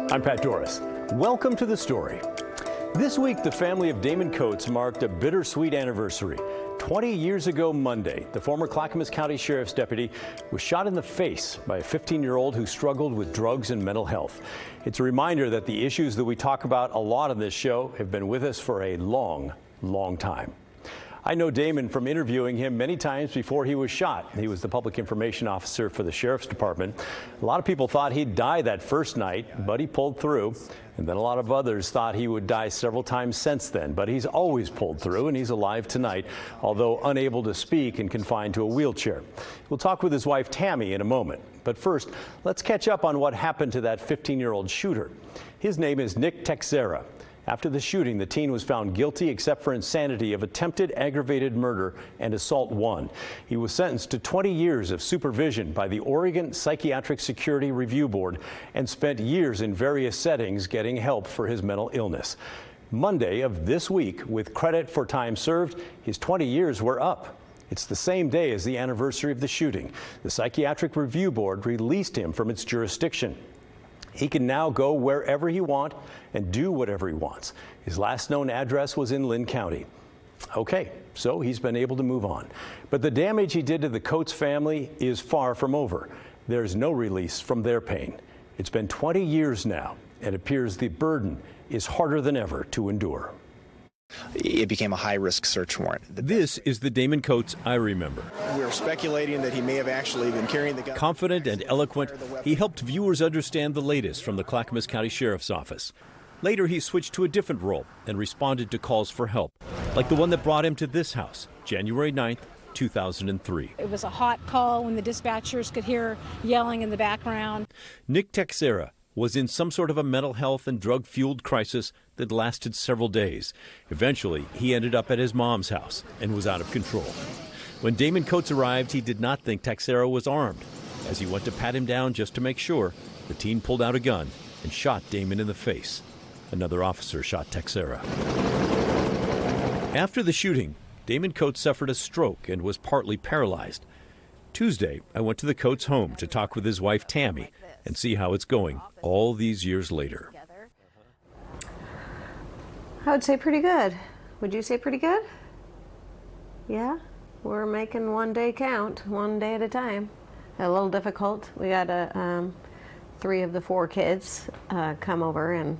I'm Pat Dooris. Welcome to The Story. This week, the family of Damon Coates marked a bittersweet anniversary. 20 years ago Monday, the former Clackamas County Sheriff's deputy was shot in the face by a 15-year-old who struggled with drugs and mental health. It's a reminder that the issues that we talk about a lot on this show have been with us for a long, long time. I know Damon from interviewing him many times before he was shot. He was the public information officer for the Sheriff's Department. A lot of people thought he'd die that first night, but he pulled through. And then a lot of others thought he would die several times since then. But he's always pulled through, and he's alive tonight, although unable to speak and confined to a wheelchair. We'll talk with his wife, Tammy, in a moment. But first, let's catch up on what happened to that 15-year-old shooter. His name is Nick Texera. After the shooting, the teen was found guilty except for insanity of attempted aggravated murder and assault 1. He was sentenced to 20 years of supervision by the Oregon Psychiatric Security Review Board and spent years in various settings getting help for his mental illness. Monday of this week, with credit for time served, his 20 years were up. It's the same day as the anniversary of the shooting. The Psychiatric Review Board released him from its jurisdiction. He can now go wherever he wants and do whatever he wants. His last known address was in Lynn County. Okay, so he's been able to move on. But the damage he did to the Coates family is far from over. There's no release from their pain. It's been 20 years now, and it appears the burden is harder than ever to endure. It became a high-risk search warrant. This is the Damon Coates I remember. We're speculating that he may have actually been carrying the gun. Confident and eloquent, he helped viewers understand the latest from the Clackamas County Sheriff's Office. Later, he switched to a different role and responded to calls for help, like the one that brought him to this house, January 9th, 2003. It was a hot call when the dispatchers could hear yelling in the background. Nick Texera was in some sort of a mental health and drug-fueled crisis that lasted several days. Eventually, he ended up at his mom's house and was out of control. When Damon Coates arrived, he did not think Texera was armed. As he went to pat him down just to make sure, the teen pulled out a gun and shot Damon in the face. Another officer shot Texera. After the shooting, Damon Coates suffered a stroke and was partly paralyzed. Tuesday, I went to the Coates home to talk with his wife, Tammy, and see how it's going all these years later. I would say pretty good. Would you say pretty good? Yeah, we're making one day count, one day at a time. A little difficult. We got 3 of the 4 kids come over and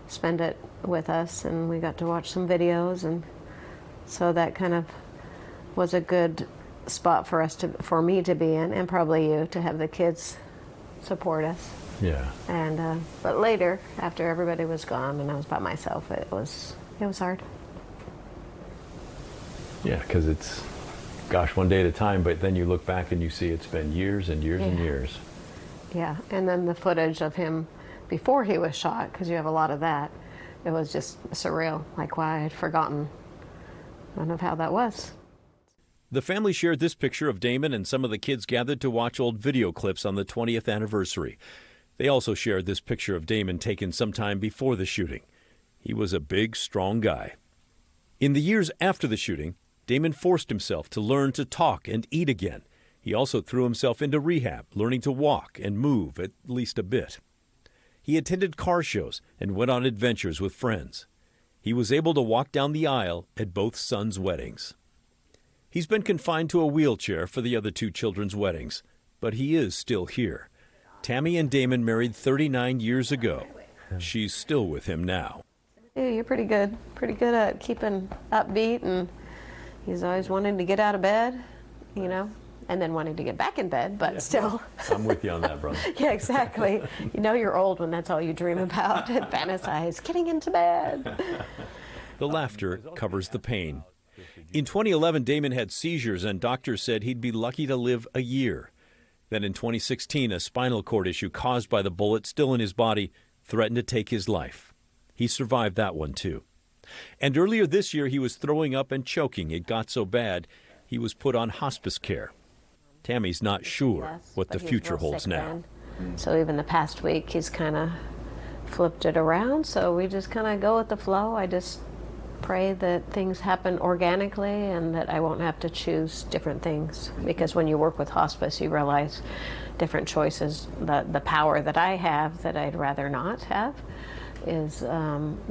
spend it with us, and we got to watch some videos, and so that kind of was a good spot for me to be in, and probably you, to have the kids support us. Yeah. And but later, after everybody was gone and I was by myself, it was hard. Yeah, because it's, gosh, one day at a time, but then you look back and you see it's been years and years and years. Yeah, and then the footage of him before he was shot, because you have a lot of that, it was just surreal, like why I had forgotten none of how that was. The family shared this picture of Damon and some of the kids gathered to watch old video clips on the 20th anniversary. They also shared this picture of Damon taken sometime before the shooting. He was a big, strong guy. In the years after the shooting, Damon forced himself to learn to talk and eat again. He also threw himself into rehab, learning to walk and move at least a bit. He attended car shows and went on adventures with friends. He was able to walk down the aisle at both sons' weddings. He's been confined to a wheelchair for the other 2 children's weddings, but he is still here. Tammy and Damon married 39 years ago. She's still with him now. Yeah, you're pretty good at keeping upbeat, and he's always wanting to get out of bed, you know, and then wanting to get back in bed, but still. I'm with you on that, brother. Yeah, exactly. You know you're old when that's all you dream about and fantasize, getting into bed. The laughter covers the pain. In 2011, Damon had seizures, and doctors said he'd be lucky to live a year. Then in 2016, a spinal cord issue caused by the bullet still in his body threatened to take his life. He survived that one, too. And earlier this year, he was throwing up and choking. It got so bad, he was put on hospice care. Tammy's not sure what the future holds now. So even the past week, he's kind of flipped it around, so we just kind of go with the flow. I just pray that things happen organically and that I won't have to choose different things. Because when you work with hospice, you realize different choices, the power that I have that I'd rather not have is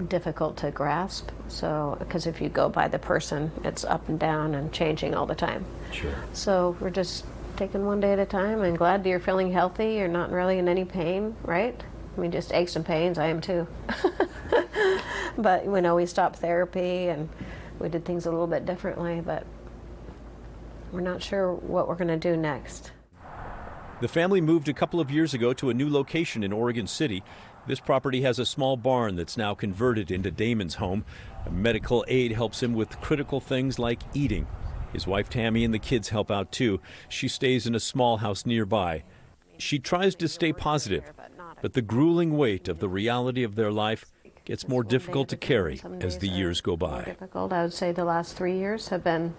difficult to grasp. So, because if you go by the person, it's up and down and changing all the time. Sure. So we're just taking one day at a time, and glad you're feeling healthy. You're not really in any pain, right? I mean, just aches and pains. I am too. But you know, we stopped therapy and we did things a little bit differently, but we're not sure what we're going to do next. The family moved a couple of years ago to a new location in Oregon City. This property has a small barn that's now converted into Damon's home. A medical aide helps him with critical things like eating. His wife Tammy and the kids help out too. She stays in a small house nearby. She tries to stay positive, but the grueling weight of the reality of their life gets more difficult to carry as the years go by. Difficult. I would say the last 3 years have been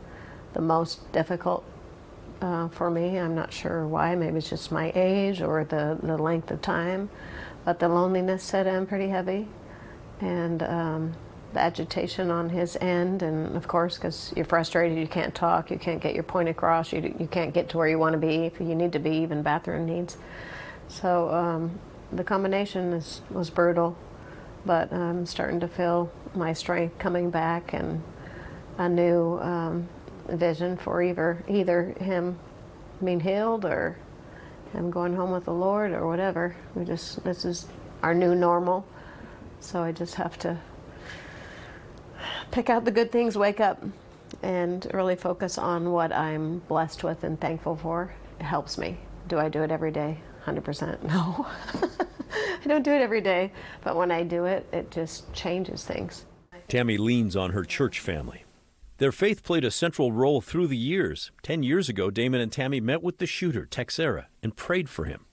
the most difficult for me. I'm not sure why. Maybe it's just my age or the length of time. But the loneliness set in pretty heavy, and the agitation on his end, and of course, because you're frustrated, you can't talk, you can't get your point across, you can't get to where you want to be if you need to be, even bathroom needs. So the combination was brutal, but I'm starting to feel my strength coming back and a new vision for either him being healed or him going home with the Lord or whatever. This is our new normal. So I just have to pick out the good things, wake up, and really focus on what I'm blessed with and thankful for. It helps me. Do I do it every day? 100% no. I don't do it every day, but when I do it, it just changes things. Tammy leans on her church family. Their faith played a central role through the years. 10 years ago, Damon and Tammy met with the shooter, Texera, and prayed for him.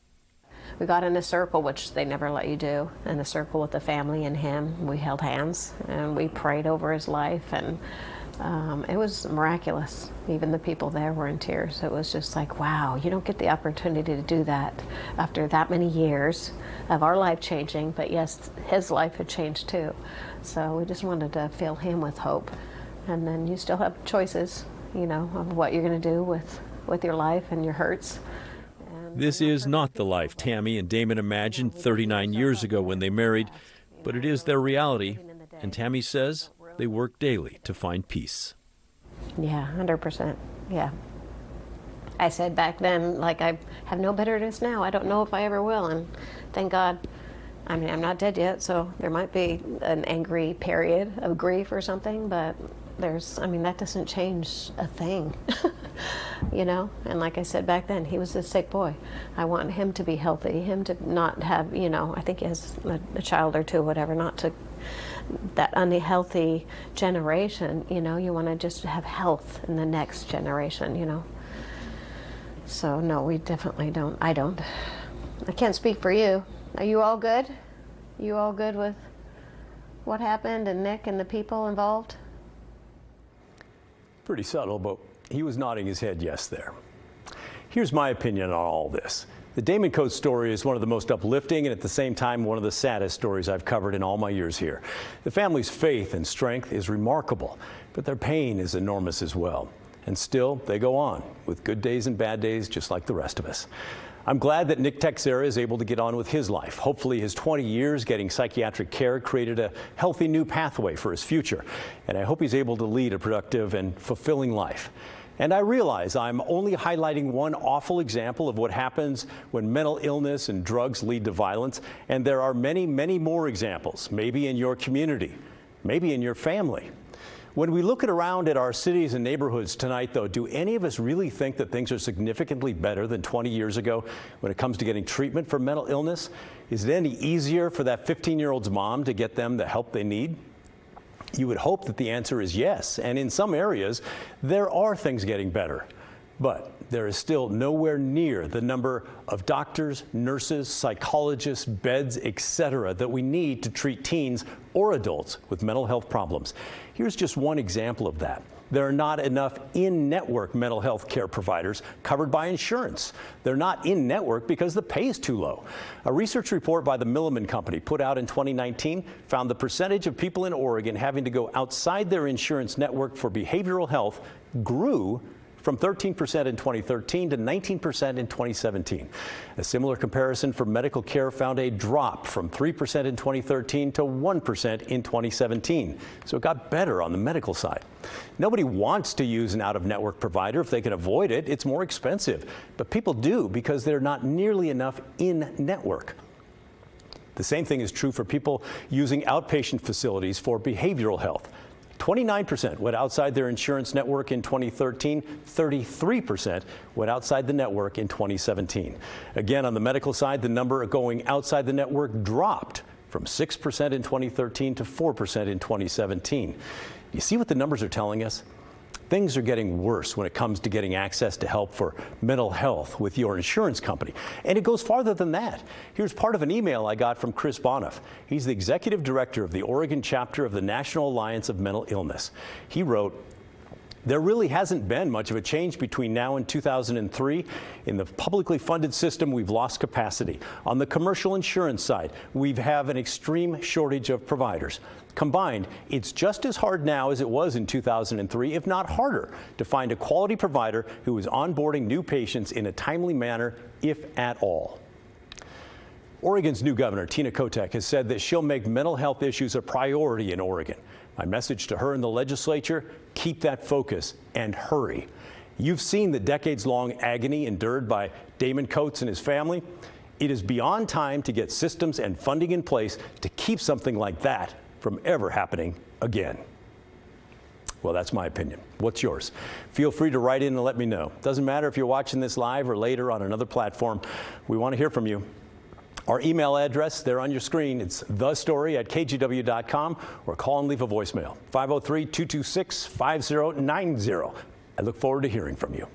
We got in a circle, which they never let you do, in a circle with the family and him. We held hands and we prayed over his life, and it was miraculous. Even the people there were in tears. It was just like, wow, you don't get the opportunity to do that after that many years of our life changing, but yes, his life had changed too. So we just wanted to fill him with hope. And then you still have choices, you know, of what you're going to do with your life and your hurts. This is not the life Tammy and Damon imagined 39 years ago when they married, but it is their reality, and Tammy says they work daily to find peace. Yeah, 100%, yeah. I said back then, like, I have no bitterness now. I don't know if I ever will, and thank God. I mean, I'm not dead yet, so there might be an angry period of grief or something, but that doesn't change a thing, you know? And like I said back then, he was a sick boy. I want him to be healthy, him to not have, you know, I think he has a child or two, whatever, not to that unhealthy generation, you know? You want to just have health in the next generation, you know? So no, we definitely don't. I can't speak for you. Are you all good? You all good with what happened and Nick and the people involved? Pretty subtle, but he was nodding his head yes there. Here's my opinion on all this. The Damon Coates story is one of the most uplifting and at the same time one of the saddest stories I've covered in all my years here. The family's faith and strength is remarkable, but their pain is enormous as well. And still, they go on with good days and bad days just like the rest of us. I'm glad that Nick Texera is able to get on with his life. Hopefully his 20 years getting psychiatric care created a healthy new pathway for his future. And I hope he's able to lead a productive and fulfilling life. And I realize I'm only highlighting one awful example of what happens when mental illness and drugs lead to violence. And there are many, many more examples, maybe in your community, maybe in your family. When we look around at our cities and neighborhoods tonight, though, do any of us really think that things are significantly better than 20 years ago when it comes to getting treatment for mental illness? Is it any easier for that 15-year-old's mom to get them the help they need? You would hope that the answer is yes, and in some areas, there are things getting better. But there is still nowhere near the number of doctors, nurses, psychologists, beds, etc. that we need to treat teens or adults with mental health problems. Here's just one example of that. There are not enough in-network mental health care providers covered by insurance. They're not in-network because the pay is too low. A research report by the Milliman Company put out in 2019 found the percentage of people in Oregon having to go outside their insurance network for behavioral health grew from 13% in 2013 to 19% in 2017. A similar comparison for medical care found a drop from 3% in 2013 to 1% in 2017. So it got better on the medical side. Nobody wants to use an out-of-network provider if they can avoid it. It's more expensive. But people do because they're not nearly enough in-network. The same thing is true for people using outpatient facilities for behavioral health. 29% went outside their insurance network in 2013, 33% went outside the network in 2017. Again, on the medical side, the number going outside the network dropped from 6% in 2013 to 4% in 2017. You see what the numbers are telling us? Things are getting worse when it comes to getting access to help for mental health with your insurance company. And it goes farther than that. Here's part of an email I got from Chris Boniff. He's the executive director of the Oregon chapter of the National Alliance of Mental Illness. He wrote, "There really hasn't been much of a change between now and 2003. In the publicly funded system, we've lost capacity. On the commercial insurance side, we have an extreme shortage of providers. Combined, it's just as hard now as it was in 2003, if not harder, to find a quality provider who is onboarding new patients in a timely manner, if at all." Oregon's new governor, Tina Kotek, has said that she'll make mental health issues a priority in Oregon. My message to her in the legislature, keep that focus and hurry. You've seen the decades-long agony endured by Damon Coates and his family. It is beyond time to get systems and funding in place to keep something like that from ever happening again. Well, that's my opinion. What's yours? Feel free to write in and let me know. Doesn't matter if you're watching this live or later on another platform. We want to hear from you. Our email address, there on your screen, it's thestory@kgw.com, or call and leave a voicemail, 503-226-5090. I look forward to hearing from you.